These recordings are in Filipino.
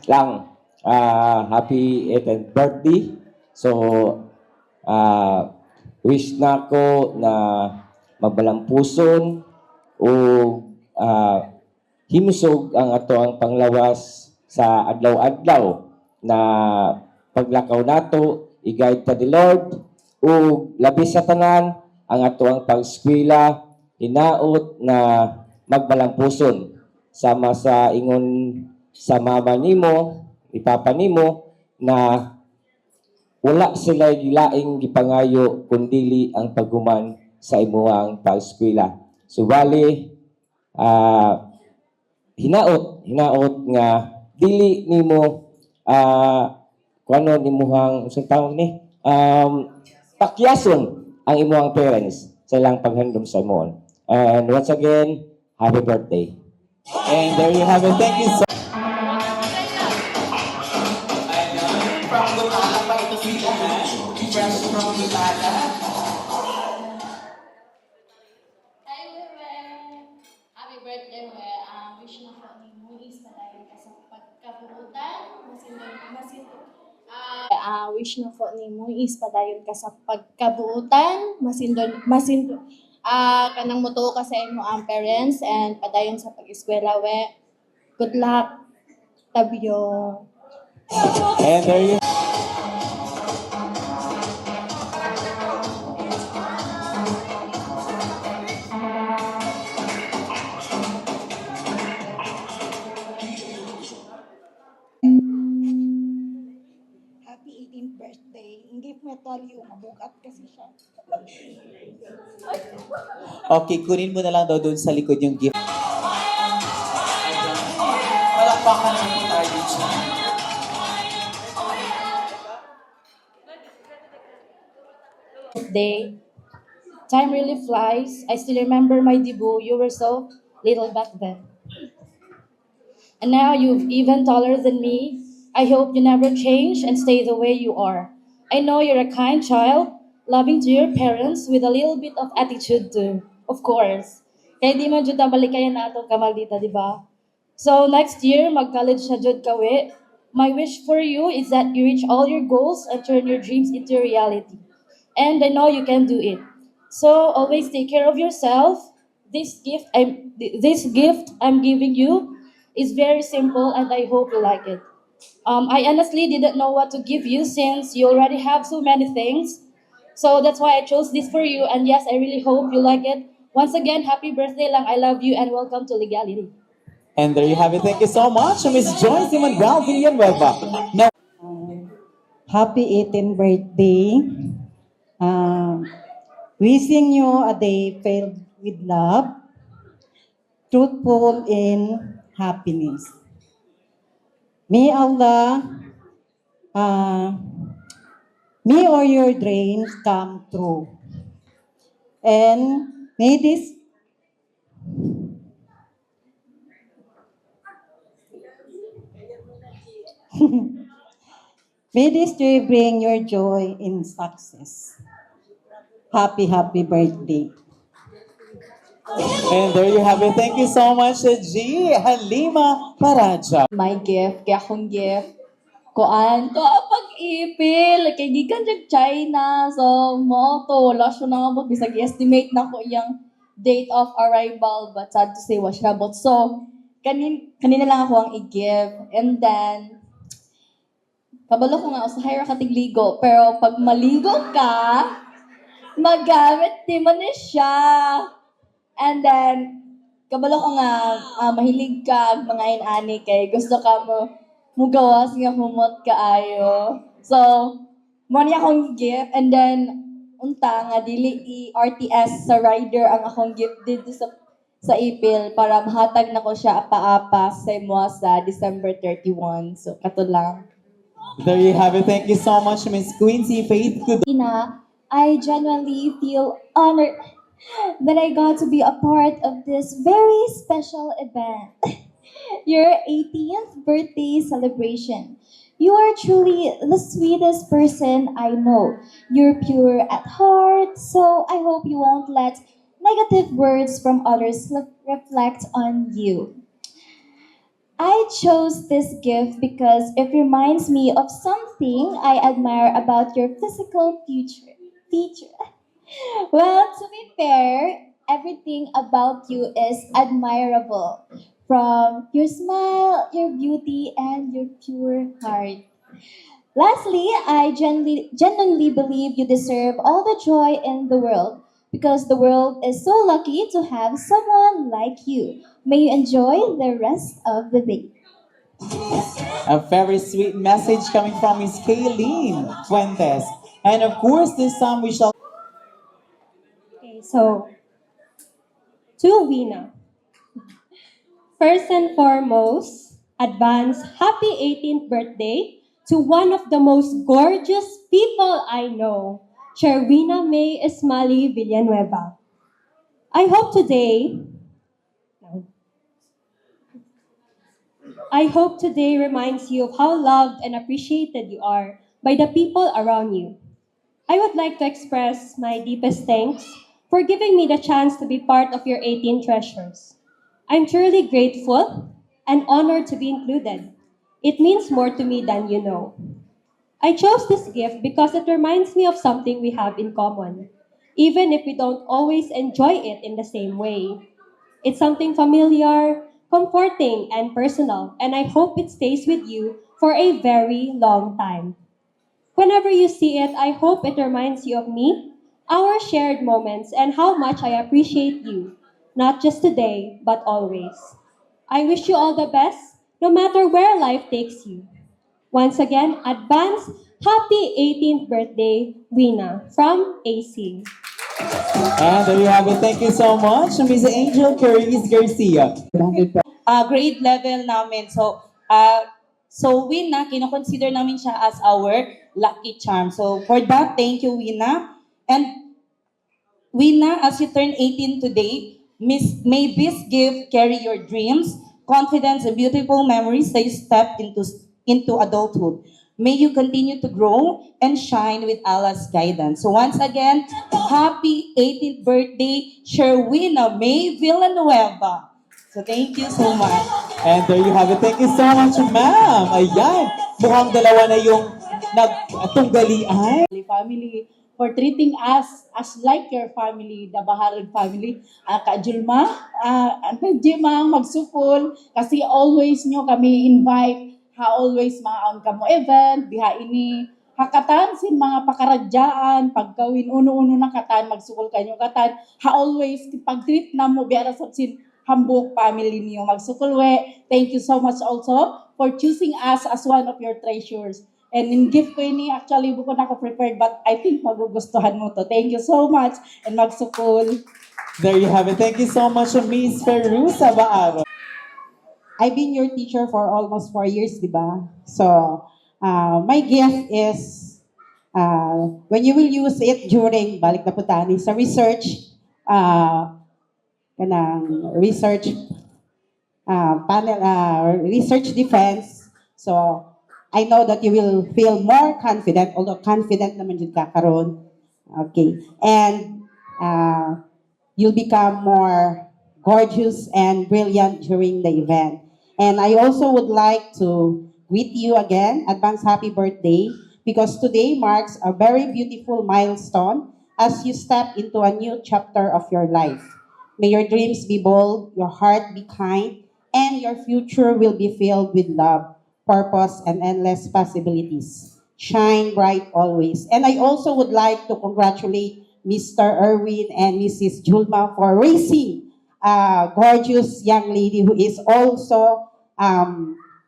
lang, happy 18th birthday. So, wish na ko na mabalampuson o himusog ang ato ang panglawas sa adlaw-adlaw na paglakaw nato, i-guide ta the Lord, o labi sa tanan, ang ato ang pag-eskwela, hinaot na magbalampuson sama sa ingon sa mama nimo, ipapa nimo, na wala sila gilaing gipangayo kundili ang paghuman sa imuhang pag-eskwela. Subali, hinaot nga dili nimo kuno nimuhang unsang tawag ni takyason ang imuhang parents sa ilang paghandom sa imong. And once again, happy birthday. And there you have it. Thank you so From Gutala pa ito sila, ha? Fresh from Gutala. Hi, Wewe! Happy birthday, Wewe. Wish na ko ni Muis padayon ka sa pagkabuutan. Wish na ko ni Muis padayon ka sa pagkabuutan. Kanang mutuo ka sa imo ang parents and padayon sa pag-eskwela, we. Good luck. Tabyo. And there you Happy 18th birthday. Hindi mo tali bukat kasi siya. Okay, kunin mo na lang daw doon sa likod yung gift. Palakpakan naman po tayo dito. Day. Time really flies. I still remember my debut. You were so little back then. And now you've even taller than me. I hope you never change and stay the way you are. I know you're a kind child, loving to your parents with a little bit of attitude too. Of course. Kaya di man jud balikayan na atong kamaldita, di ba? So next year, mag-college na jud ka we. My wish for you is that you reach all your goals and turn your dreams into reality. And I know you can do it. So always take care of yourself. This gift I'm giving you is very simple, and I hope you like it. I honestly didn't know what to give you since you already have so many things. So that's why I chose this for you. And yes, I really hope you like it. Once again, happy birthday lang. I love you and welcome to Legality. And there you have it. Thank you so much, Miss Joyce Manuel Villanueva. Now, Happy 18th birthday. Wishing you a day filled with love, truthful in happiness. May Allah, may all your dreams come true. And may this may this day bring your joy in success. Happy birthday. and there you have it. Thank you so much, G. Halima Paraja. My gift, kaya akong gift. Kuan, to pag-ipil. Kay gikan jag China. So, mo to. Wala siya na nga bisag estimate na ko yung date of arrival. But sad to say, was rabot. So, kanina lang ako ang i-give. And then, kabalo ko nga, usahay ra katigligo. Pero pag maligo ka, magamit di man ni siya. And then, kabalo ko nga, mahilig ka, mga inani kay gusto ka mo mugawas nga humot kaayo. So, mo niya akong gift. And then, unta nga, dili i-RTS sa rider ang akong gift dito sa ipil para mahatag na ko siya apa-apa sa imo sa December 31. So, kato lang. There you have it. Thank you so much, Miss Quincy Faith. Good Ina, I genuinely feel honored that I got to be a part of this very special event, your 18th birthday celebration. You are truly the sweetest person I know. You're pure at heart, so I hope you won't let negative words from others reflect on you. I chose this gift because it reminds me of something I admire about your physical feature. Well, to be fair, everything about you is admirable. From your smile, your beauty, and your pure heart. Lastly, I genuinely believe you deserve all the joy in the world because the world is so lucky to have someone like you. May you enjoy the rest of the day. A very sweet message coming from Miss Kayleen Fuentes. And of course, this time we shall. Okay, so to Wina, first and foremost, advance happy 18th birthday to one of the most gorgeous people I know, Sherwina May Esmali Villanueva. I hope today, I hope today reminds you of how loved and appreciated you are by the people around you. I would like to express my deepest thanks for giving me the chance to be part of your 18 treasures. I'm truly grateful and honored to be included. It means more to me than you know. I chose this gift because it reminds me of something we have in common, even if we don't always enjoy it in the same way. It's something familiar, comforting, and personal, and I hope it stays with you for a very long time. Whenever you see it, I hope it reminds you of me, our shared moments, and how much I appreciate you, not just today, but always. I wish you all the best, no matter where life takes you. Once again, advance happy 18th birthday, Wina, from AC. And there you have it. Thank you so much, Miss Angel Carice Garcia. Grade level namin. So Wina, kino-consider namin siya as our lucky charm. So for that, thank you, Wina. And Wina, as you turn 18 today, may this gift carry your dreams, confidence, and beautiful memories as you step into adulthood. May you continue to grow and shine with Allah's guidance. So once again, happy 18th birthday, Sherwina May Villanueva. So thank you so much. And there you have it. Thank you so much, ma'am. Ayan. Mukhang dalawa na yung nagtunggalian. Family for treating us as like your family, the Baharad family. Ka Julma, Jimang magsukol kasi always nyo kami invite, always maon kamo event, diha ini hakatan sin mga pakaradyaan, pagkawin uno-uno na katan, magsukol kanyo katan, always pag-treat na mo, biara sa sin hambuk family niyo magsukulwe. Thank you so much also for choosing us as one of your treasures. And in gift ko ini, actually, bukod ako prepared, but I think magugustuhan mo to. Thank you so much, and magsukul. There you have it. Thank you so much, Miss Feruza Baaro. I've been your teacher for almost 4 years, di ba? So, my gift is, when you will use it during, balik na po tani, sa research, kanang research panel, research defense. So, I know that you will feel more confident, although confident naman dyan kakaroon. Okay. And you'll become more gorgeous and brilliant during the event. And I also would like to greet you again, advance happy birthday, because today marks a very beautiful milestone as you step into a new chapter of your life. May your dreams be bold, your heart be kind, and your future will be filled with love, purpose, and endless possibilities. Shine bright always. And I also would like to congratulate Mr. Erwin and Mrs. Julma for raising a gorgeous young lady who is also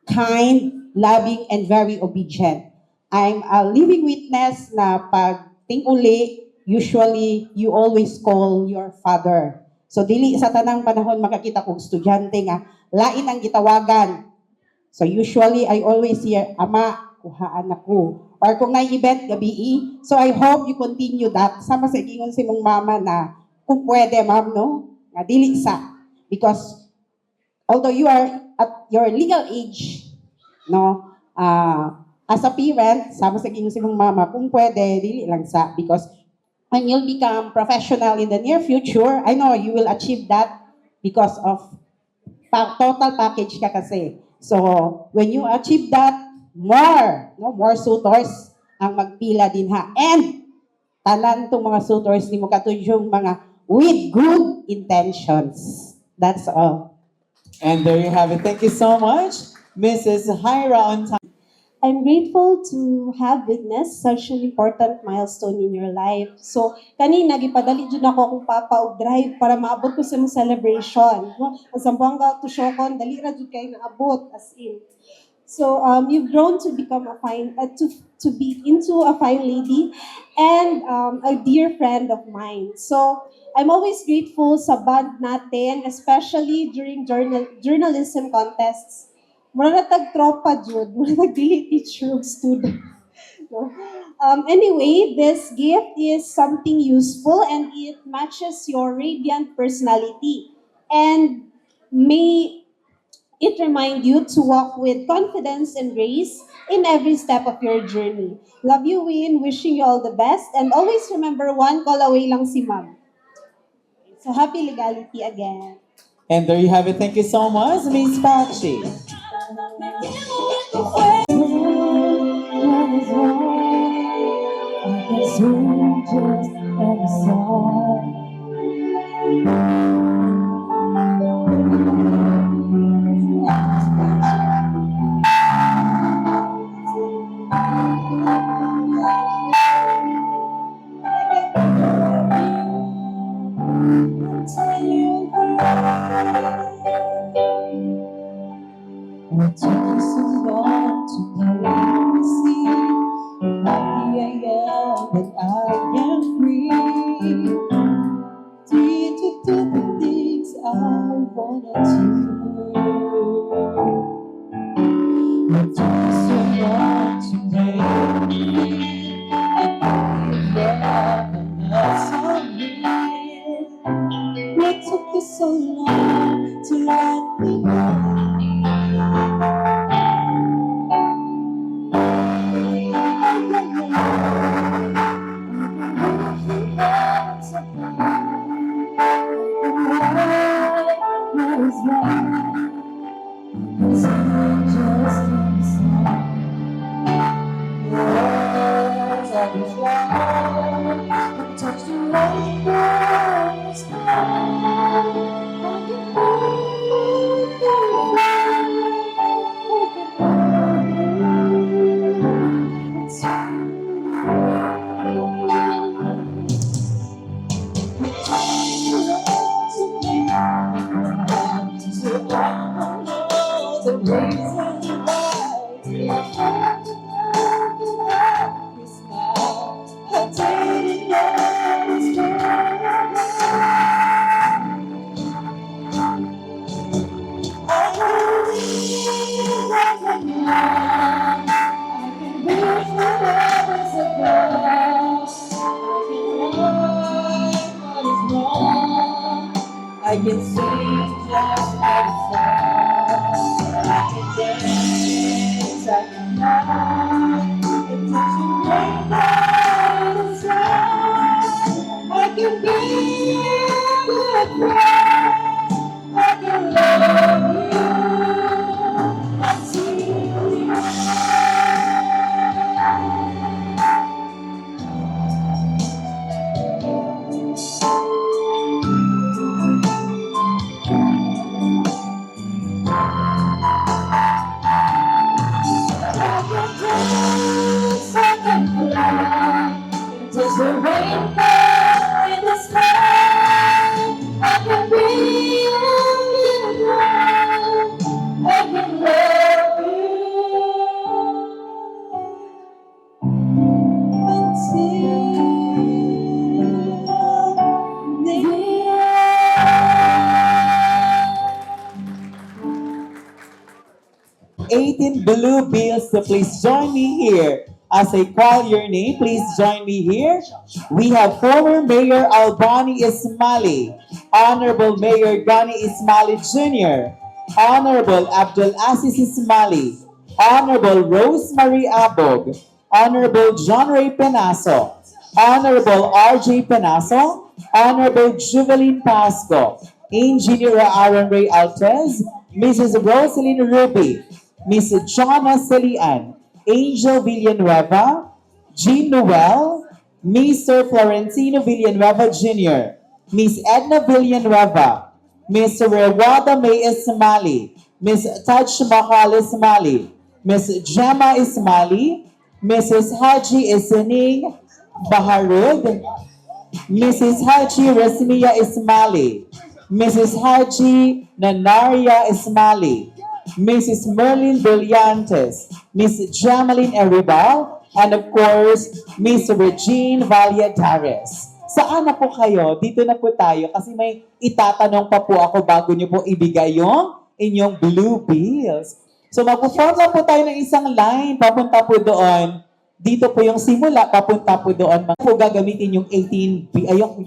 kind, loving, and very obedient. I'm a living witness na pag tinguli, usually you always call your father. So dili sa tanang panahon makakita kong estudyante nga lain ang gitawagan. So usually I always hear, ama, kuhaan ako. Or kung na-event gabi, so I hope you continue that. Sama sa igingon si mong mama na kung pwede, ma'am, no? Nga dili sa. Because although you are at your legal age, no? As a parent, sama sa igingon si mong mama, kung pwede, dili lang sa. Because when you'll become professional in the near future, I know you will achieve that because of total package ka kasi. So, when you achieve that, more suitors ang magpila din ha. And, tanan tong mga suitors ni mo katong mga with good intentions. That's all. And there you have it. Thank you so much, Mrs. Hyra on time. I'm grateful to have witnessed such an important milestone in your life. So, kanina, gipadali dyan ako akong papa og drive para maabot ko sa mong celebration. No? Ang sambuanga to Shokon, dali ra jud kay naabot, as in. So, you've grown to become to be into a fine lady and a dear friend of mine. So, I'm always grateful sa band natin, especially during journalism contests. Mura na tag-tropa, Jude. Mura nag-dili teacher of student. No? Anyway, this gift is something useful and it matches your radiant personality. And may it remind you to walk with confidence and grace in every step of your journey. Love you, Win. Wishing you all the best. And always remember, one call away lang si Ma'am. So happy legality again. And there you have it. Thank you so much, Miss Pachi. What took you so long to see? Happy I am that I am free. Free to do the things I wanna do. What took you so long to make me? And love and love on me. What took you so long to let me know? I can sing just like a song. I can dance, I can laugh, and touch you right by the side. I can be a good friend. I can love you. I see you. There's a rainbow in the sky. I can be in love. I can love you until the end. 18 blue bills, so please join me here. As I call your name, please join me here. We have former Mayor Albani Ismali, Honorable Mayor Gani Ismali Jr., Honorable Abdul Aziz Ismali, Honorable Rosemary Abog, Honorable John Ray Penaso, Honorable RJ Penaso, Honorable Juveline Pasco, Engineer Aaron Ray Altez, Mrs. Rosaline Ruby, Miss Jonna Salian, Angel Villanueva, Jean Noel, Mr. Florentino Villanueva Jr., Miss Edna Villanueva, Miss Rewada May Ismali, Miss Taj Mahal Ismali, Miss Gemma Ismali, Mrs. Haji Isining Baharud, Mrs. Haji Rasmiya Ismali, Mrs. Haji Nanaria Ismali, Mrs. Merlin Brillantes, Miss Jamaline Eribal, and of course, Miss Regine Valladares. Saan na po kayo? Dito na po tayo kasi may itatanong pa po ako bago niyo po ibigay yung inyong blue bills. So magpo-form lang po tayo ng isang line, papunta po doon. Dito po yung simula, papunta po doon. Po gagamitin yung 18,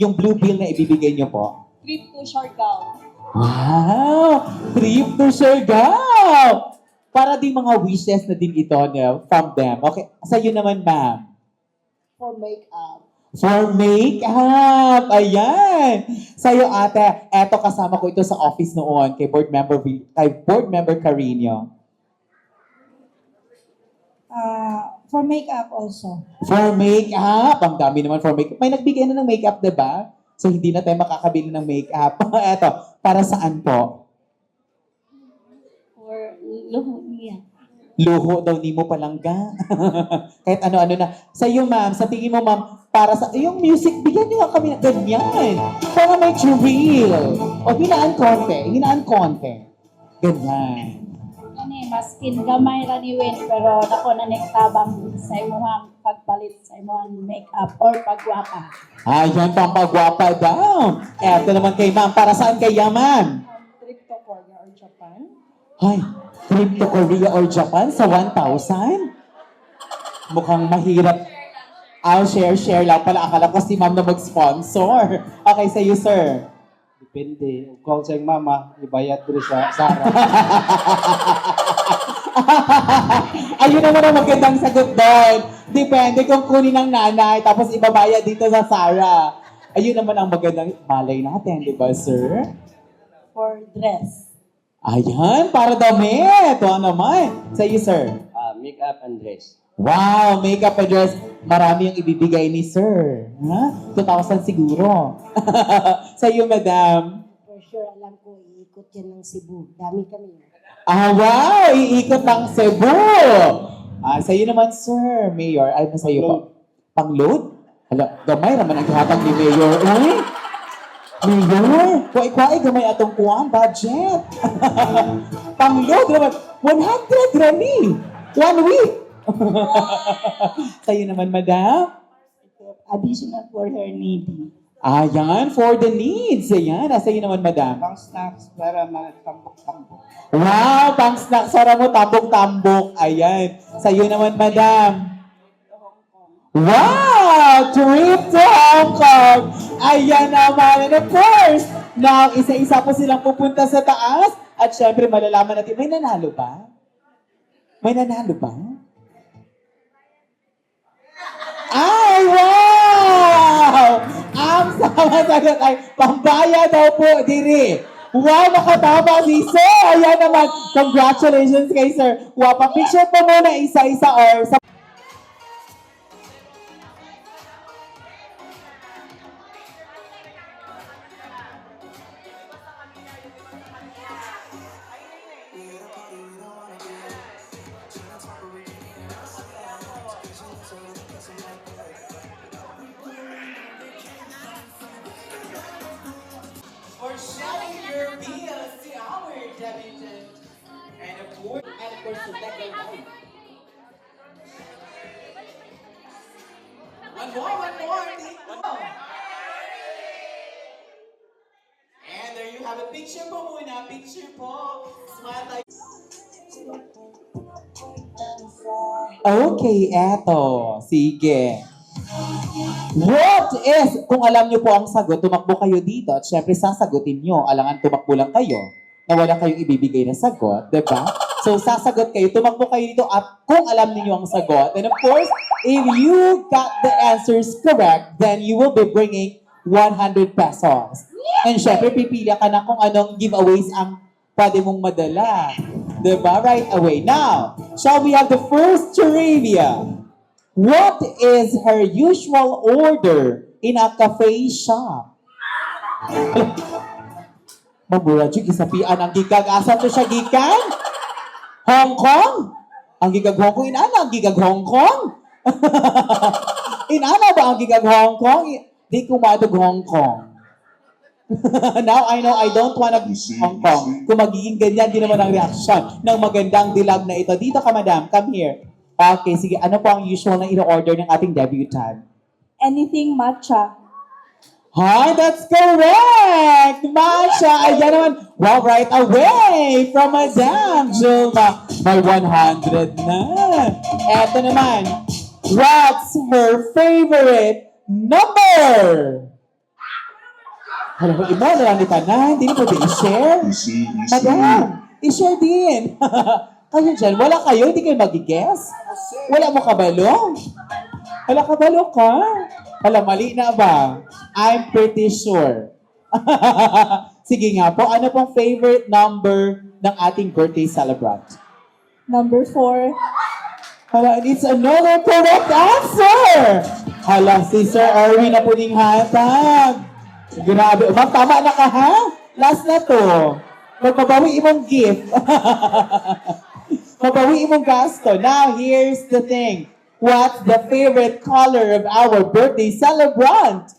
yung blue bill na ibibigay niyo po. Trip to Siargao. Wow! Trip to Siargao! Para din mga wishes na din ito from them. Okay, sa'yo naman, ma'am. For makeup. For makeup! Ayan! Sa'yo, ate, eto kasama ko ito sa office noon kay Board Member Carino. For makeup also. For makeup! Ang dami naman for makeup. May nagbigay na ng makeup, diba? So, hindi na tayo makakabili ng makeup. Eto, para saan po? Or luho niya. Luho daw ni mo palangga. Kahit ano-ano na. Sa iyo, ma'am, sa tingin mo, ma'am, para sa yung music, bigyan niyo nga kami ng ganyan. Para may thrill. O, hinaan konti. Ganyan. Ani, maskin gamay ra ni Win, pero dako na nagtabang sa imuhang pagpalit sa imuhang makeup or pagwapa. Ayan, pampagwapa daw. Eto naman kay ma'am. Para saan kaya, ma'am? Trip to Korea or Japan. Ay, trip to Korea or Japan sa 1,000? Mukhang mahirap. I'll share lang pala. Akala ko si ma'am na mag-sponsor. Okay, sa iyo, sir. Depende. Kung sa mama, ibayad ko sa Sara. Ayun naman ang magandang sagot doon. Depende kung kunin ng nanay, tapos ibabayad dito sa Sara. Ayun naman ang magandang malay natin, di ba, sir? For dress. Ayan, para damit. O naman. Sa iyo, sir. Makeup and dress. Wow, makeup and dress. Marami yung ibibigay ni sir. Ha? 2,000 siguro. Sa iyo, madam. For sure, alam ko, iikot yan ng Cebu. Dami kami. Ah, wow! Iikot ang Cebu! Sa iyo naman, sir. Mayor. Ano sa iyo po? Pang-load? Hala, gamay naman ang hatang ni Mayor. Uy! Mayor! Kuwai-kuwai, gamay atong kuwang budget. Pang-load naman. 100 rami! 1 week! Sa iyo naman, madam? Additional for her needy. Ayan, for the needs. Ayan, sa iyo naman, madam. Pang snacks para matambok-tambok. Wow, pang snacks para mo, tambok-tambok. Ayan. Sa iyo naman, madam. Wow! Trip to Hong Kong! Ayan naman. And of course, now, isa-isa po silang pupunta sa taas. At syempre, malalaman natin, may nanalo ba? May nanalo ba? Ay, wow! Ang sama sagot ay pambaya daw po, diri. Wow, nakatama si Sir! Ayan naman, congratulations kay Sir. Wow, pa-picture po muna isa-isa or sa... For shouting your bills to our debutant. And of course, to let them know. One more. And there you have a picture po muna. Picture po. Smile like... Okay, eto. Sige. What is, kung alam niyo po ang sagot, tumakbo kayo dito at syempre sasagutin niyo. Alangan tumakbo lang kayo na wala kayong ibibigay na sagot, diba? So sasagot kayo, tumakbo kayo dito at kung alam niyo ang sagot. And of course, if you got the answers correct, then you will be bringing 100 pesos. And syempre, pipili ka na kung anong giveaways ang pwede mong madala. Diba? Right away. Now, shall we have the first trivia? What is her usual order in a cafe shop? Mamura dyan, gisapian ang gigag. Asa to siya gikan? Hong Kong? Ang gigag Hong Kong? Inana ang gigag Hong Kong? Inana ba ang gigag Hong Kong? Di ko matog Hong Kong. Now I know I don't wanna be Hong Kong. Kung magiging ganyan, di naman ang reaction ng magandang dilag na ito. Dito ka, madam. Come here. Okay, sige. Ano po ang usual na ino-order ng ating debutant? Anything matcha. Hi, that's correct! Masha, ayan naman. Wow, right away from Madam Julma. May 100 na. Eto naman. What's her favorite number? Alam mo, iba na lang ni Tanan. Hindi na pwede i-share. Madam, i-share din. Kayo dyan, wala kayo? Hindi kayo mag-guess? Wala mo kabalo? Wala kabalo ka? Wala, mali na ba? I'm pretty sure. Sige nga po, ano pong favorite number ng ating birthday celebrant? Number 4. Hala, and it's another correct answer! Hala, si Sir Erwin na po ning hatag. Grabe. Ma'am, tama na ka ha? Last na to. Magpabawi imong gift. Mabawi imong gasto. Now, here's the thing. What's the favorite color of our birthday celebrant?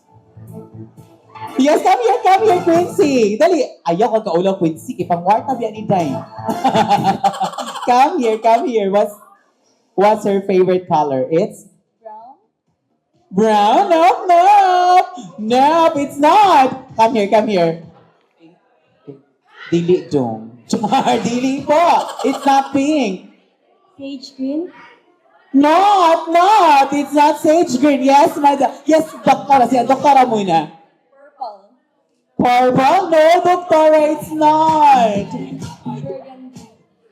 Yes, come here, Quincy. Dali. Ayaw ka kaulang, Quincy. Ipangwarta biyan ni Day. Come here. What's her favorite color? It's brown? Nope, it's not. Come here. Dili dong. Char, dili po. It's not pink. Sage green. Not. It's not sage green. Yes, madam. Yes, doktora. Siya, doktora muna. Purple? No, doktora, it's not.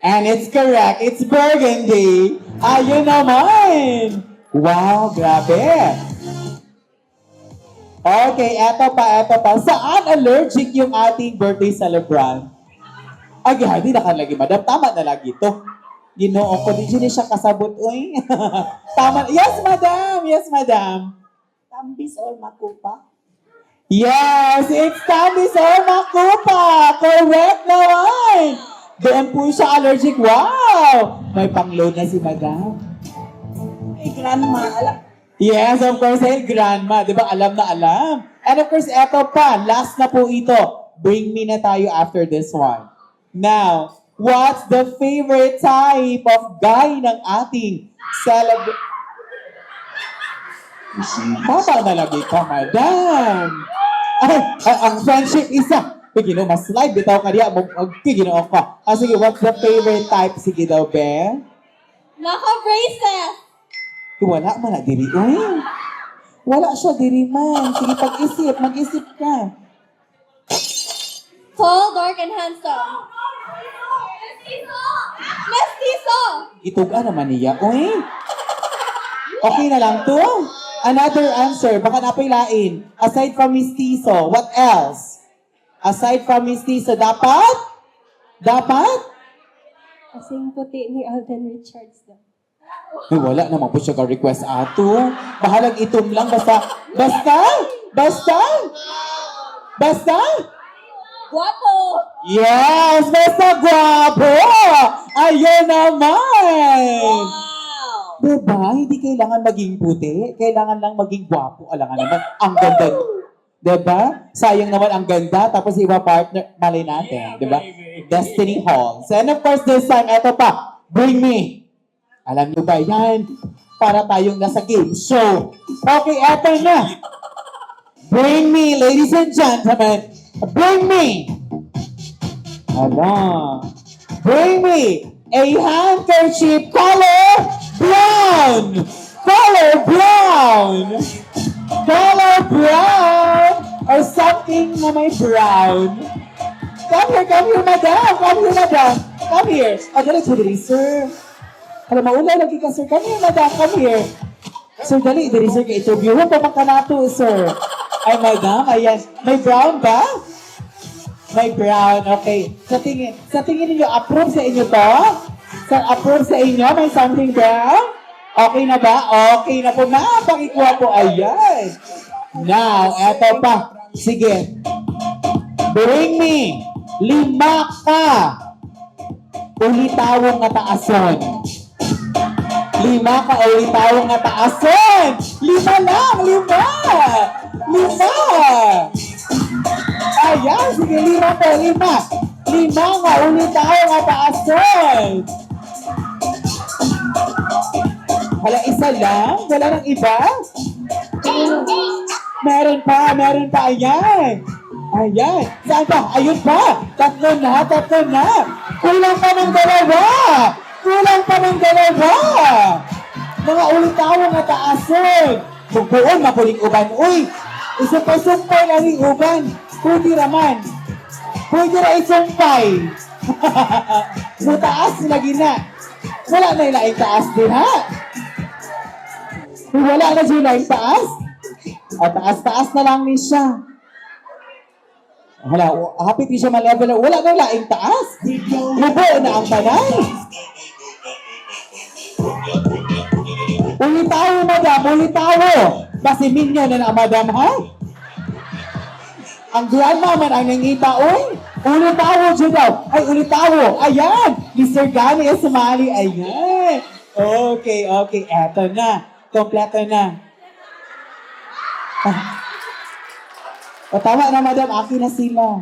And it's correct. It's burgundy. Ayun naman. Wow, grabe. Okay, eto pa. Saan allergic yung ating birthday celebrant? Ay, hindi na lagi, madam. Tama na lagi to. Ginoo ko, di siya kasabot. Uy. Tama. Yes, madam. Tambis or makupa? Yes, it's Tambis or Makupa. Correct naman. Doon po siya allergic. Wow. May pang-load na si madam. Ay, grandma, alam. Yes, of course, grandma. Di ba, alam na alam. And of course, eto pa. Last na po ito. Bring me na tayo after this one. Now, what's the favorite type of guy ng ating Tama na lagi ka, madam. Ay, ang friendship isa. Ginoo, mas slide. Bitaw ka diya. Ginoo ka. Sige, what's the favorite type? Sige daw, be. Naka-braces! Wala man na diri. Uy. Wala siya diri man. Sige, mag-isip ka. Tall, dark, and handsome. Mestizo! Ituga naman niya. Uy. Okay na lang to. Another answer. Baka napailain. Aside from mestizo, what else? Aside from mestizo, dapat? Kasing puti ni Alden Richards daw. Ay, wala naman po siya ka-request ato. Bahalag itom lang. Basta? Guapo! Yes! Basta guwapo! Ayun naman! Wow! Diba? Hindi kailangan maging puti. Kailangan lang maging guwapo. Alangan naman, ang ganda. Diba? Sayang naman ang ganda. Tapos iba partner, malay natin. Diba? Destiny Halls. And of course, this time, eto pa. Bring me. Alam niyo ba yan? Para tayong nasa game show. Okay, eto na. Bring me, ladies and gentlemen. Bring me. Bring me a handkerchief color brown. Or something na may brown. Come here, madam. Come here. Dali, sir. Alam, maulay lagi ka, sir. Come here, madam. Come here. Sir, dali, sir, ka-interview. Huwag pa man ka na to, sir. Ay, madam, ayan. May brown ba? May brown, okay. Sa tingin niyo approve sa inyo to? Approve sa inyo, may something brown? Okay na ba? Okay na po. Pakikuha po. Ayan. Now, eto pa. Sige. Bring me 5 ka ulitawong nga taason. 5 ka ulitawong nga taason. 5 lang, 5. 5. Ayan, sige, 5 po, 5. 5 nga ulitawong nga taason. Wala, isa lang? Wala nang iba? Meron pa, ayan. Ayan. Saan pa? Ayun pa. 3 na. Kulang pa ng 2. Mga ulitawang nga taason. Kung buon, mapuling uban. Uy, isa pa sumpay lang yung uban. Pwede raman. Pwede na isumpay. Mutaas lagi na. Wala na ilaing taas din, ha? Wala na siya ilaing taas? O, taas-taas na lang ni siya. Wala, hapit di siya ma-level. Wala na ilaing taas. Lubo na ang tanan. Ulitawo, madam, ulitawo. Kasi minyo na na, madam, ha? Ang grandma man ang nangita, oy. Ulitawo dyan daw. Ay, ulitawo. Ayan. Mr. Gani is sumali. Ayan. Okay. Eto na. Kompleto na. O, tama na, madam. Akin na sila.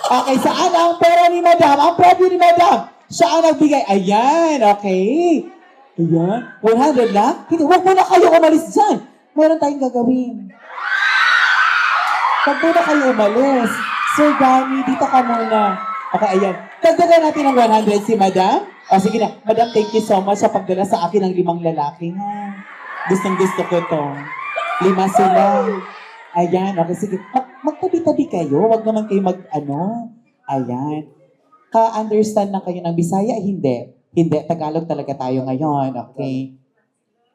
Okay, saan ang pera ni madam? Ang preview ni madam. Siya ang nagbigay. Ayan. Okay. Ayan. 100 na? Hindi, huwag mo na kayo umalis dyan. Meron tayong gagawin. Pag muna kayo umalis, Sir Gani, dito ka muna. Okay, ayan. Dagdagan natin ng 100 si Madam. O, sige na. Madam, thank you so much sa pagdala sa akin ng 5 lalaki. Ha? Gustong-gusto ko to. 5 sila. Ayan, okay, sige. Magtabi-tabi kayo. Huwag naman kayo Ayan. Ka-understand na kayo ng Bisaya? Hindi. Tagalog talaga tayo ngayon. Okay.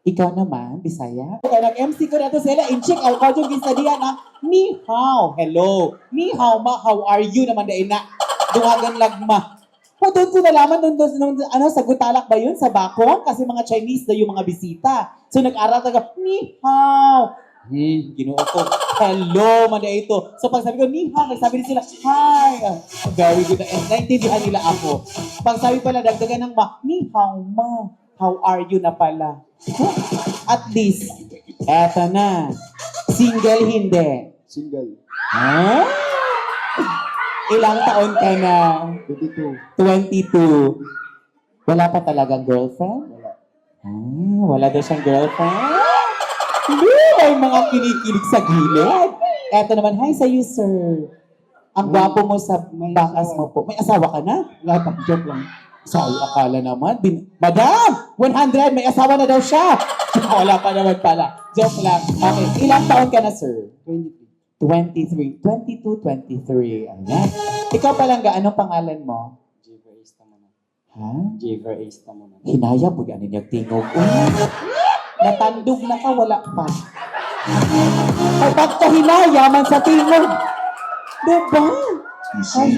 Ikaw naman, Bisaya. Okay, nag-MC ko na ito sila. In-check ang audio gisadihan na ni hao. Hello. Ni hao ma, how are you naman dahil na dungagan lagma. O, doon ko nalaman, sa Gutalak ba yun? Sa Bako? Kasi mga Chinese na yung mga bisita. So, nag-aral taga, ni hao. Ginoo ko. Hello, man ito. So, pag sabi ko, ni hao, nagsabi din sila, hi. Very good. And naintindihan nila ako. Pag sabi pala, dagdagan ng ma, ni hao ma. How are you na pala? At least, eto na. Single, hindi. Single. Ha? Ilang taon ka na? 22. Wala pa talagang girlfriend? Wala. Wala daw siyang girlfriend? Hindi, may mga kinikilig sa gilid. Eto naman, hi sa you, sir. Ang gwapo mo sa bakas mo po. May asawa ka na? Wala pa. Joke lang. Sabi, akala naman. Madam! 100! May asawa na daw siya! Wala pa naman pala. Joke lang. Okay. Ilang taon ka na, sir? 23. 23. Ayan. Ikaw palang anong pangalan mo? Jever Ace mo na. Ha? Jever Ace mo na. Hinaya po yan yung tingog. Natandog na ka, wala pa. Ay, pagkahinaya man sa tingog. Diba? Ay.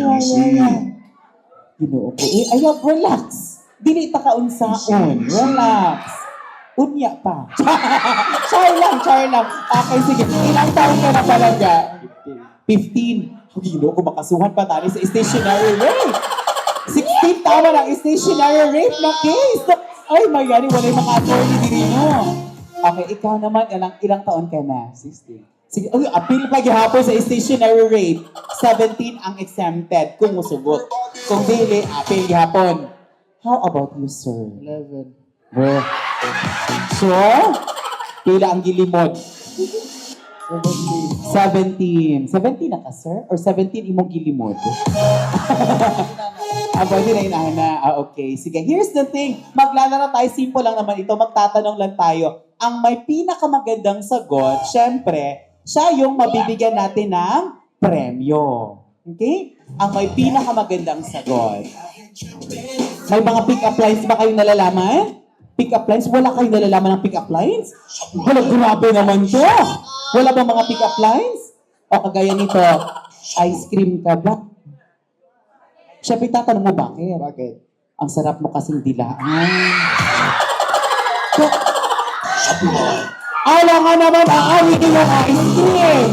Ginoo ko. Ayaw, relax. Dili ta kaunsaon. Relax. Unya pa. Char lang. Okay, sige. Ilang taon ka na talaga? 15. Ginoo ko, makasuhan pa tayo sa stationary rate. 16, tama lang. Stationary rate na case. Ay, my God. Wala yung mga attorney diri mo. Okay, ikaw naman. Ilang taon ka na? 16. Sige, appeal pa gihapon sa stationary rate. 17 ang exempted kung musugot. Kung dili, appeal gihapon. How about you, sir? 11. Well, sure? Pila ang gilimod? 17. 17 na ka, sir? Or 17 imong gilimod? Pwede na inana. Okay. Sige, here's the thing. Maglalaro tayo. Simple lang naman ito. Magtatanong lang tayo. Ang may pinakamagandang sagot, syempre, siya yung mabibigyan natin ng premyo. Okay? Ang may pinakamagandang sagot. May mga pick-up lines ba kayong nalalaman? Pick-up lines? Wala kayong nalalaman ng pick-up lines? Wala, grabe naman to. Wala ba mga pick-up lines? O kagaya nito, ice cream ka ba? Siyempre, tatanong mo bakit? Bakit? Ang sarap mo kasing dilaan. Alam nga naman, aanin yung ice cream.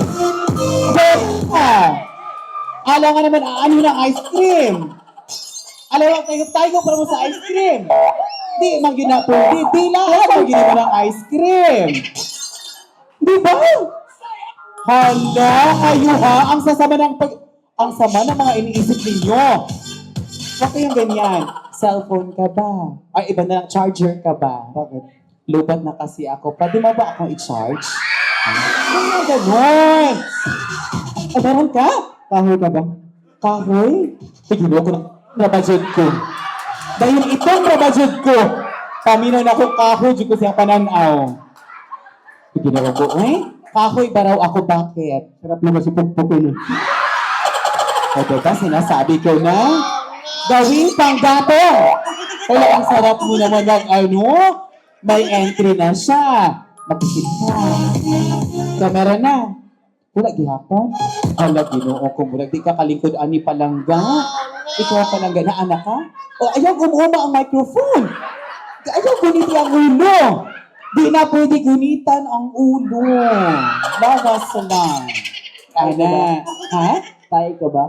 Alam nga naman, aanin ng ice cream. Alam mo, tayo para mo sa ice cream. Di man ginapuli. Di lahat ang ginawa ng ice cream. Di ba? Hala, kayo ha, ang sama ng mga iniisip ninyo. Huwag kayong ganyan. Cellphone ka ba? Ay, iba na lang, charger ka ba? Bakit? Lubat na kasi ako. Pwede mo ba akong i-charge? Kaya ganun. Ay, meron ka? Kahoy ka ba? Kahoy? Tigilo ko ng rabajod ko. Dahil itong rabajod ko, paminaw na akong kahoy, di ko siya pananaw. Tigilo ko, kahoy ba raw ako, bakit? Sarap naman si Pugpugin. O diba, sinasabi ko na, gawin pang gato. Kaya ang sarap mo naman ng may entry na siya. Magkikit na. Kamera na. Wala gihapon. Ala, Ginoo ko mula. Di ka kalingkod ani palangga. Ikaw palangga na anak ka? O ayaw gumuma ang microphone. Ayaw guniti ang ulo. Di na pwede gunitan ang ulo. Lawas lang. Ana. Ha? Tayo ka ba?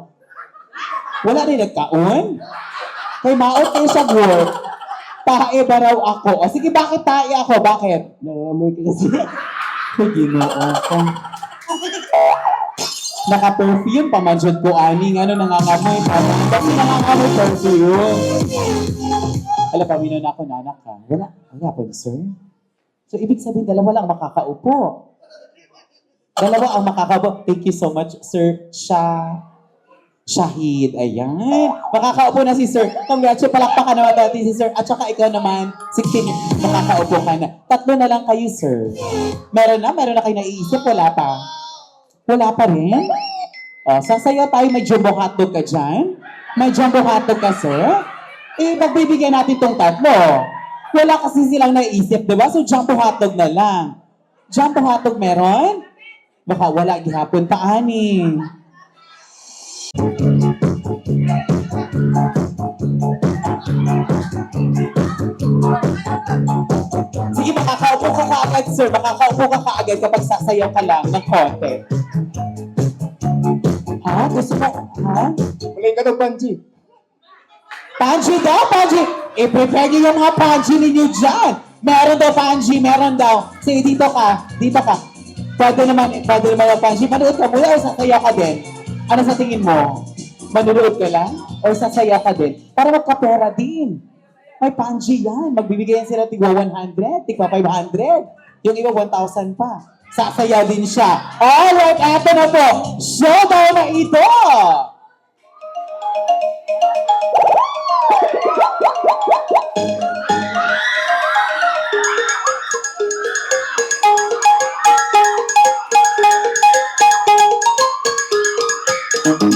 Wala rin nagkaon? Kay maot kayo sa work. Tae ba raw ako? O sige, bakit tae ako? Bakit? Nangamoy ka kasi. Ginoo ko. Naka-perfume pa man dyan po, ani. Ano, nangangamoy pa. Kasi nangangamoy perfume. Alam, pamino na ako, nanak ka. Wala po, sir. So, ibig sabihin, dalawa lang makakaupo. Dalawa ang makakaupo. Thank you so much, sir. Shahid, ayan. Makakaupo na si sir. Congratulations, palakpakan naman natin si sir. At saka ikaw naman, 16, makakaupo ka na. 3 na lang kayo, sir. Meron na kayo naiisip, wala pa. Wala pa rin? Sasayaw tayo, may jumbo hotdog ka dyan? May jumbo hotdog ka, sir? Magbibigyan natin tong 3. Wala kasi silang naiisip, diba? So, jumbo hotdog na lang. Jumbo hotdog meron? Baka wala, gihapon pa, ani. Sige, makakaupo ka kaagad, sir. Makakaupo ka kaagad kapag sasayaw ka lang ng konti. Ha? Gusto mo? Ha? Maling ka ng panji. Panji daw, Panji! I-prepare niyo yung mga Panji ninyo dyan. Meron daw, Panji. Meron daw. Sige, dito ka. Pwede naman yung Panji. Manood ka muna o sasayaw ka din? Ano sa tingin mo? Manunood ka lang? O sasayaw ka din? Para magkapera din. May Panji yan. Magbibigay yan sila tigwa 100, tigwa 500. Yung iba 1,000 pa. Sasayaw din siya. Alright, eto na po. Showdown na ito!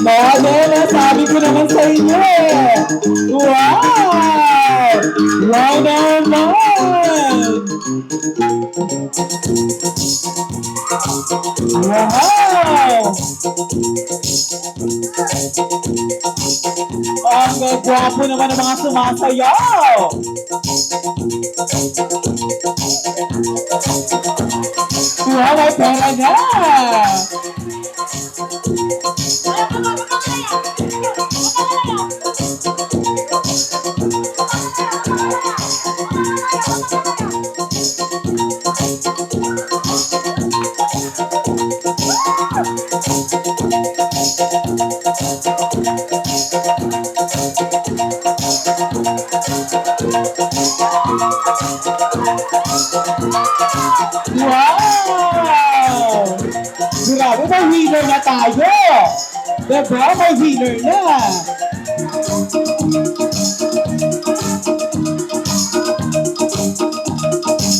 Model, sabi ko naman sa inyo eh. Wow! Wow naman! Wow! Ang gagwapo naman ng mga sumasayaw! Wow, may pera na! Wow! Grabe, may winner na tayo! Diba? May winner na!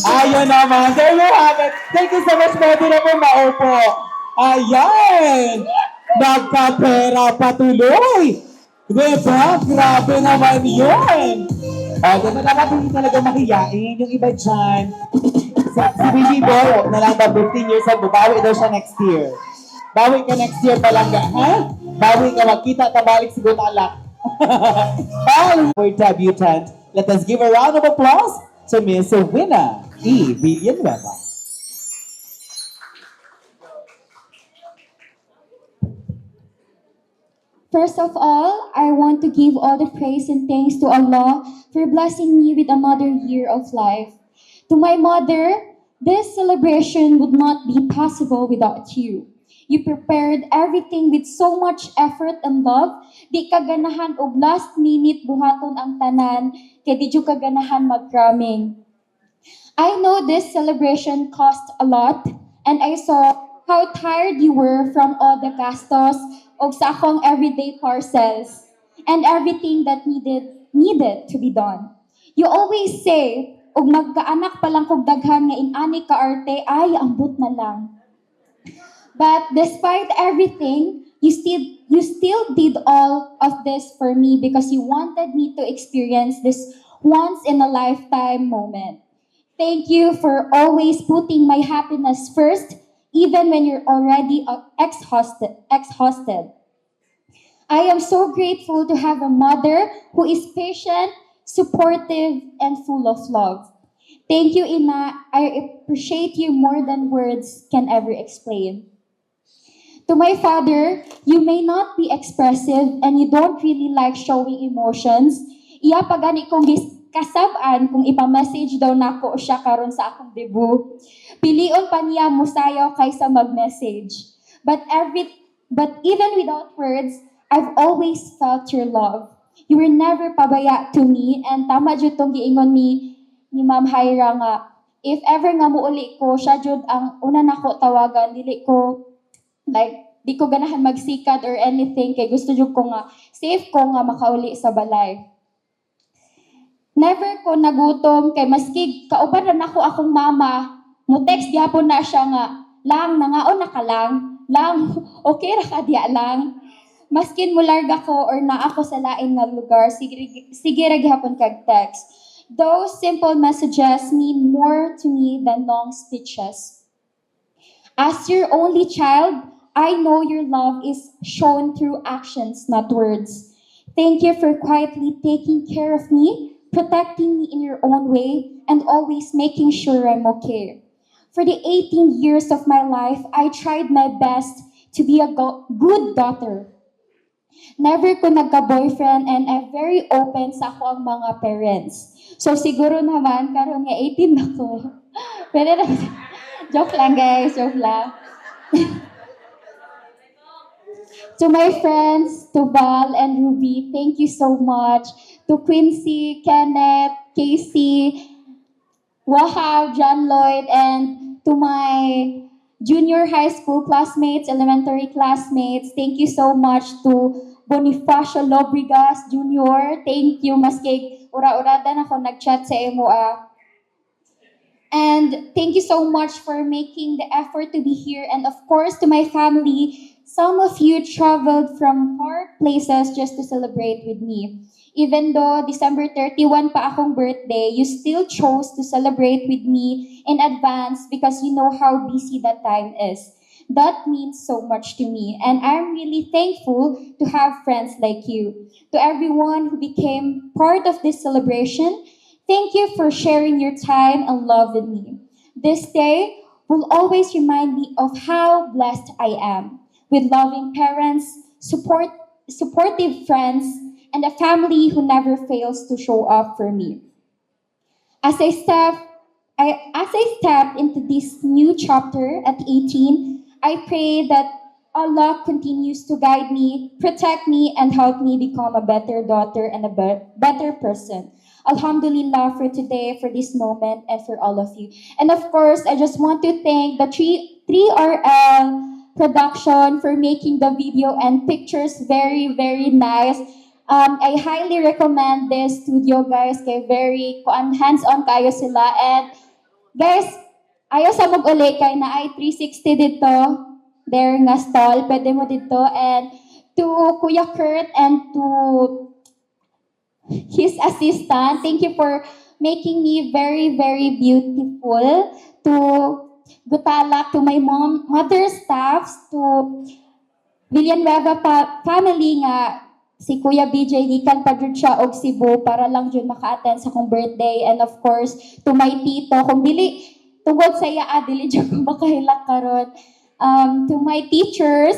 Ayun naman. There you have it. Thank you so much. Pwede na po maupo. Ayan! Nagkapera patuloy! Diba? Grabe naman yun! Diba naman hindi talaga mahiyain yung iba dyan. Si Baby Boy, na lang daw 15 years old, babawi daw siya next year. Bawi ka next year palangga, ha? Bawi ka, magkita tabalik sa alak. All for debutant, let us give a round of applause to Miss Wina E. Villanueva. First of all, I want to give all the praise and thanks to Allah for blessing me with another year of life. To my mother, this celebration would not be possible without you. You prepared everything with so much effort and love. Di ka ganahan og last minute buhaton ang tanan, kay di jud ka ganahan magkraming. I know this celebration cost a lot, and I saw how tired you were from all the gastos og sa akong everyday parcels and everything that needed to be done. You always say, og magkaanak pa lang kog daghan nga inani ka arte, ay ambot na lang. But despite everything, you still did all of this for me because you wanted me to experience this once in a lifetime moment. Thank you for always putting my happiness first, even when you're already exhausted. I am so grateful to have a mother who is patient, supportive, and full of love. Thank you, Ina. I appreciate you more than words can ever explain. To my father, you may not be expressive and you don't really like showing emotions. Iya pagani kong kasabaan kung ipa-message daw nako siya karon sa akong debut. Pilion pa niya musayaw kaysa mag-message. But even without words, I've always felt your love. You were never pabaya to me, and tama jud tong giingon ni Ma'am Hyra nga, if ever nga muuli ko, siya jud ang una nako tawagan, dili ko di ko ganahan magsikat or anything, kay gusto jud ko nga safe ko nga makauli sa balay. Never ko nagutom, kay maski kauban na nako akong mama, mo text gyapon na siya nga, lang, nangaon na ka lang, okay ra ka diya lang. Maskin mo larga ko or naa ako sa lain nga lugar, sige ra gyapon kag text. Those simple messages mean more to me than long speeches. As your only child, I know your love is shown through actions, not words. Thank you for quietly taking care of me, protecting me in your own way, and always making sure I'm okay. For the 18 years of my life, I tried my best to be a good daughter. Never ko nagka-boyfriend, and I'm very open sa ako ang mga parents. So siguro naman, karon nga 18 na ko. Pwede na. Joke lang guys, joke lang. To my friends, to Val and Ruby, thank you so much. To Quincy, Kenneth, Casey, Wahab, John Lloyd, and to my junior high school classmates, elementary classmates, thank you so much. To Bonifacio Lobrigas Jr., thank you. Maski ura-urada na ako nag-chat sa imo. And thank you so much for making the effort to be here. And of course, to my family, some of you traveled from far places just to celebrate with me. Even though December 31 pa akong birthday, you still chose to celebrate with me in advance because you know how busy that time is. That means so much to me, and I'm really thankful to have friends like you. To everyone who became part of this celebration, thank you for sharing your time and love with me. This day will always remind me of how blessed I am, with loving parents, supportive friends, and a family who never fails to show up for me. As I step into this new chapter at 18, I pray that Allah continues to guide me, protect me, and help me become a better daughter and a better person. Alhamdulillah for today, for this moment, and for all of you. And of course, I just want to thank the 3RL production for making the video and pictures very, very nice. I highly recommend this studio, guys. Kay very hands-on kayo sila. And guys, ayaw sa mag-uli kay na ay 360 dito. There nga stall. Pwede mo dito. And to Kuya Kurt and to his assistant, thank you for making me very, very beautiful. To Gutalak, to my mother staffs, to Villanueva family nga si Kuya BJ gikan pa jud siya og Cebu para lang jud maka-attend sa akong birthday, and of course to my tito kung dili tungod sa iya dili jud ko makahilak karon. To my teachers,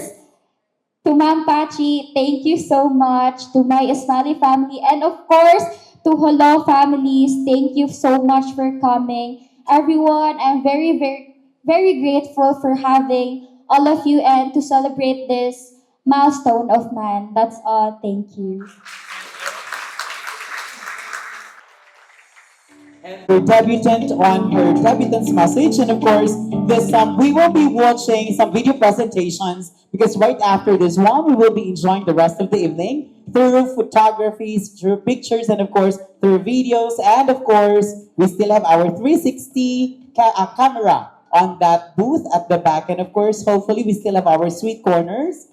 to Ma'am Pachi, thank you so much. To my Esnali family, and of course to Hello families, thank you so much for coming. Everyone, I'm very very grateful for having all of you and to celebrate this milestone of man. That's all. Thank you. And her debutant on her debutant's message. And of course, this we will be watching some video presentations because right after this one, we will be enjoying the rest of the evening through photographies, through pictures, and of course, through videos. And of course, we still have our 360 camera on that booth at the back. And of course, hopefully, we still have our sweet corners